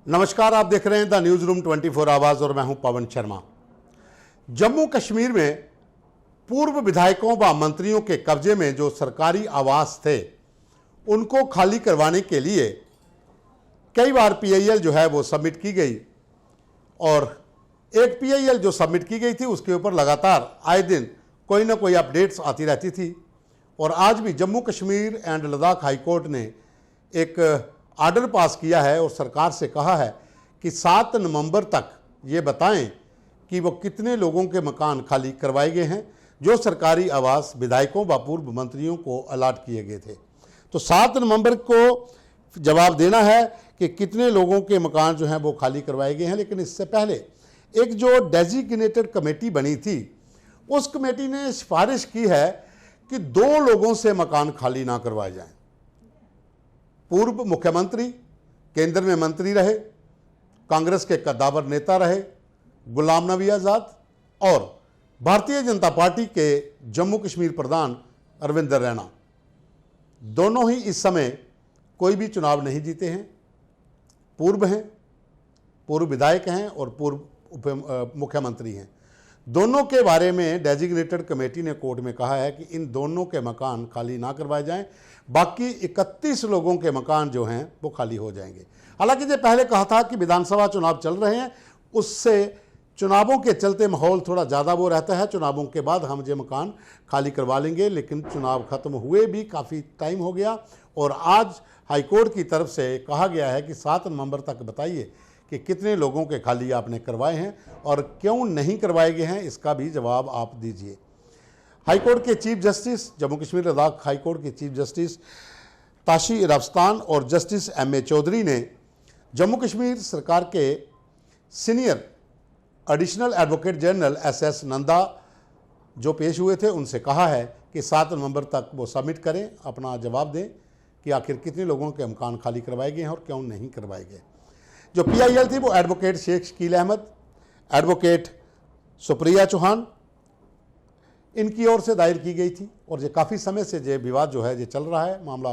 नमस्कार, आप देख रहे हैं द न्यूज रूम 24 आवाज और मैं हूं पवन शर्मा। जम्मू कश्मीर में पूर्व विधायकों व मंत्रियों के कब्जे में जो सरकारी आवास थे उनको खाली करवाने के लिए कई बार पीआईएल जो है वो सबमिट की गई और एक पीआईएल जो सबमिट की गई थी उसके ऊपर लगातार आए दिन कोई ना कोई अपडेट्स आती रहती थी। और आज भी Jammu Kashmir and Ladakh high court ने एक आर्डर पास किया है और सरकार से कहा है कि 7 नवंबर तक ये बताएं कि वो कितने लोगों के मकान खाली करवाए गए हैं जो सरकारी आवास विधायकों व पूर्व मंत्रियों को अलाट किए गए थे। तो 7 नवंबर को जवाब देना है कि कितने लोगों के मकान जो हैं वो खाली करवाए गए हैं। लेकिन इससे पहले एक जो डेजिग्नेटेड कमेटी बनी थी उस कमेटी ने सिफारिश की है कि 2 लोगों से मकान खाली ना करवाए जाएं। पूर्व मुख्यमंत्री, केंद्र में मंत्री रहे, कांग्रेस के कद्दावर नेता रहे गुलाम नबी आज़ाद और भारतीय जनता पार्टी के जम्मू कश्मीर प्रधान अरविंद रैना, दोनों ही इस समय कोई भी चुनाव नहीं जीते हैं, पूर्व हैं, पूर्व विधायक हैं और पूर्व मुख्यमंत्री हैं। दोनों के बारे में डेजिग्नेटेड कमेटी ने कोर्ट में कहा है कि इन दोनों के मकान खाली ना करवाए जाएं, बाकी 31 लोगों के मकान जो हैं वो खाली हो जाएंगे। हालांकि जो पहले कहा था कि विधानसभा चुनाव चल रहे हैं, उससे चुनावों के चलते माहौल थोड़ा ज़्यादा वो रहता है, चुनावों के बाद हम ये मकान खाली करवा लेंगे। लेकिन चुनाव ख़त्म हुए भी काफ़ी टाइम हो गया और आज हाईकोर्ट की तरफ से कहा गया है कि 7 नवंबर तक बताइए कि कितने लोगों के खाली आपने करवाए हैं और क्यों नहीं करवाए गए हैं, इसका भी जवाब आप दीजिए। हाईकोर्ट के chief justice, Jammu Kashmir Ladakh high court के चीफ जस्टिस ताशी राफस्तान और जस्टिस एम ए चौधरी ने जम्मू कश्मीर सरकार के senior additional advocate general S Nanda जो पेश हुए थे उनसे कहा है कि 7 नवंबर तक वो सबमिट करें, अपना जवाब दें कि आखिर कितने लोगों के मकान खाली करवाए गए हैं और क्यों नहीं करवाए गए। जो पीआईएल थी वो एडवोकेट शेख शकील अहमद, एडवोकेट सुप्रिया चौहान, इनकी ओर से दायर की गई थी और ये काफ़ी समय से ये विवाद जो है ये चल रहा है, मामला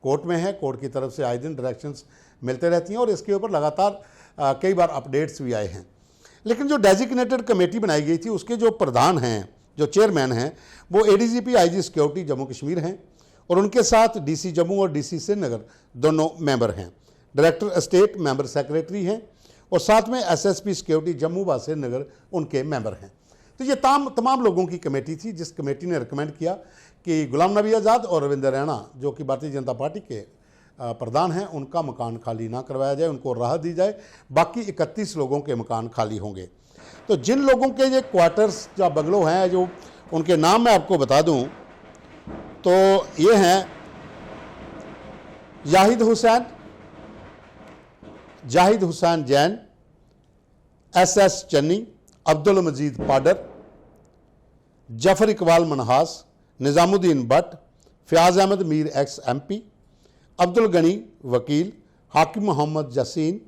कोर्ट में है। कोर्ट की तरफ से आए दिन डायरेक्शंस मिलते रहती हैं और इसके ऊपर लगातार कई बार अपडेट्स भी आए हैं। लेकिन जो डेजिग्नेटेड कमेटी बनाई गई थी उसके जो प्रधान हैं, जो चेयरमैन हैं, वो ADGP IG security Jammu Kashmir हैं और उनके साथ डीसी जम्मू और डीसी श्रीनगर दोनों मेंबर हैं। डायरेक्टर स्टेट मेंबर सेक्रेटरी हैं और साथ में एसएसपी सिक्योरिटी जम्मू व श्रीनगर उनके मेंबर हैं। तो ये तमाम लोगों की कमेटी थी जिस कमेटी ने रिकमेंड किया कि गुलाम नबी आज़ाद और अरविंद रैना जो कि भारतीय जनता पार्टी के प्रधान हैं उनका मकान खाली ना करवाया जाए, उनको राहत दी जाए, बाकी 31 लोगों के मकान खाली होंगे। तो जिन लोगों के ये क्वार्टर्स या बंगलो हैं, जो उनके नाम मैं आपको बता दूं तो ये हैं जाहिद हुसैन जैन, एस चन्नी, अब्दुल मजीद पाडर, जफर इकबाल मनहास, निज़ामुद्दीन भट्ट, फयाज अहमद मीर एक्स MP, अब्दुल गनी वकील, हाकिम मोहम्मद जसीन,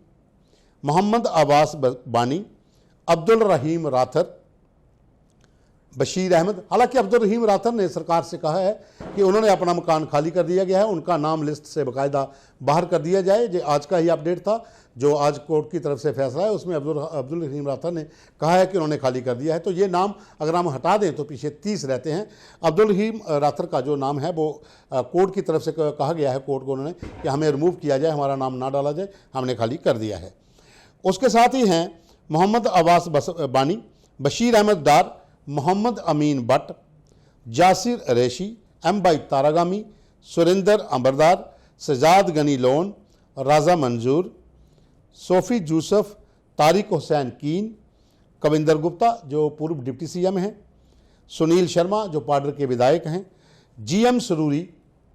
मोहम्मद अब्बास बानी, अब्दुल रहीम राथर, बशीर अहमद। हालांकि अब्दुल रहीम राथर ने सरकार से कहा है कि उन्होंने अपना मकान खाली कर दिया गया है, उनका नाम लिस्ट से बाकायदा बाहर कर दिया जाए। ये आज का ही अपडेट था जो आज कोर्ट की तरफ से फैसला है, उसमें अब्दुल रहीम राथर ने कहा है कि उन्होंने खाली कर दिया है। तो ये नाम अगर हम हटा दें तो पीछे 30 रहते हैं। अब्दुल रहीम राथर का जो नाम है वो कोर्ट की तरफ से कहा गया है, कोर्ट को उन्होंने कि हमें रिमूव किया जाए, हमारा नाम ना डाला जाए, हमने खाली कर दिया है। उसके साथ ही हैं मोहम्मद अब्बास बानी, बशीर अहमद डार, मोहम्मद अमीन भट्ट, जासिर रेशी, M तारागामी, सुरेंदर अंबरदार, सजाद गनी लोन, राजा मंजूर, सोफ़ी यूसुफ, तारिक हुसैन कीन, कविंदर गुप्ता जो पूर्व डिप्टी CM हैं, सुनील शर्मा जो पाडर के विधायक हैं, GM सरूरी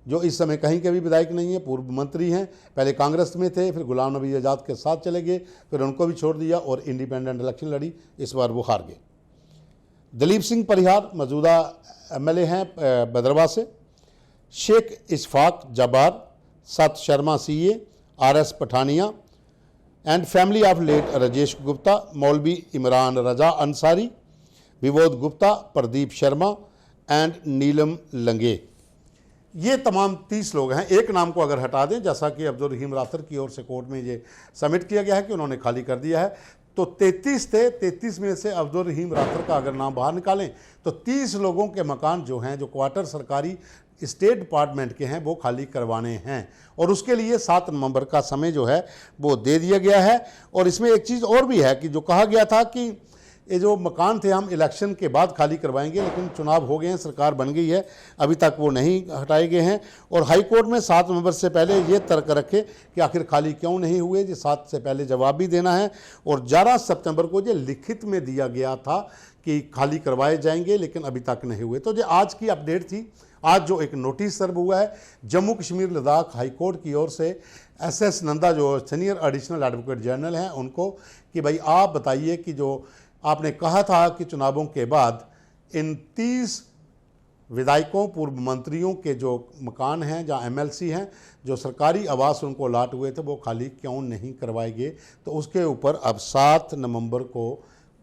जो इस समय कहीं के भी विधायक नहीं है, पूर्व मंत्री हैं, पहले कांग्रेस में थे, फिर गुलाम नबी आज़ाद के साथ चले गए, फिर उनको भी छोड़ दिया और इंडिपेंडेंट इलेक्शन लड़ी, इस बार वो हार गए। दलीप सिंह परिहार मौजूदा MLA हैं भद्रवाह से, Sheikh Ishfaq Jabbar, Sat Sharma CA, RS Pathania and family of late Rajesh Gupta, Maulvi Imran Raza Ansari, Vibodh Gupta, Pradeep Sharma and Neelam Lange. ये तमाम 30 लोग हैं। एक नाम को अगर हटा दें, जैसा कि अब्दुल रहीम राथर की ओर से कोर्ट में ये सबमिट किया गया है कि उन्होंने खाली कर दिया है, तो 33 थे। 33 में से अब्दुल रहीम राथर का अगर नाम बाहर निकालें तो 30 लोगों के मकान जो हैं, जो क्वार्टर सरकारी स्टेट डिपार्टमेंट के हैं, वो खाली करवाने हैं और उसके लिए 7 नवंबर का समय जो है वो दे दिया गया है। और इसमें एक चीज़ और भी है कि जो कहा गया था कि ये जो मकान थे हम इलेक्शन के बाद खाली करवाएंगे, लेकिन चुनाव हो गए हैं, सरकार बन गई है, अभी तक वो नहीं हटाए गए हैं। और हाई कोर्ट में 7 नवंबर से पहले ये तर्क रखे कि आखिर खाली क्यों नहीं हुए, ये 7 से पहले जवाब भी देना है। और 11 सितंबर को ये लिखित में दिया गया था कि खाली करवाए जाएंगे, लेकिन अभी तक नहीं हुए। तो ये आज की अपडेट थी। आज जो एक नोटिस सर्व हुआ है जम्मू कश्मीर लद्दाख हाई कोर्ट की ओर से SS नंदा जो सीनियर एडिशनल एडवोकेट जनरल हैं उनको, कि भाई आप बताइए कि जो आपने कहा था कि चुनावों के बाद इन 30 विधायकों, पूर्व मंत्रियों के जो मकान हैं, जहाँ MLC हैं, जो सरकारी आवास उनको अलाट हुए थे, वो खाली क्यों नहीं करवाए गए। तो उसके ऊपर अब 7 नवंबर को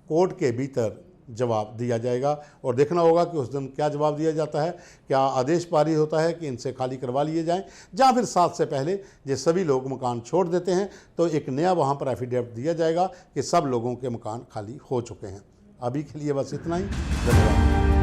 कोर्ट के भीतर जवाब दिया जाएगा और देखना होगा कि उस दिन क्या जवाब दिया जाता है। क्या आदेश पारित होता है कि इनसे खाली करवा लिए जाएं, या फिर 7 से पहले ये सभी लोग मकान छोड़ देते हैं तो एक नया वहाँ पर एफिडेविट दिया जाएगा कि सब लोगों के मकान खाली हो चुके हैं। अभी के लिए बस इतना ही। धन्यवाद।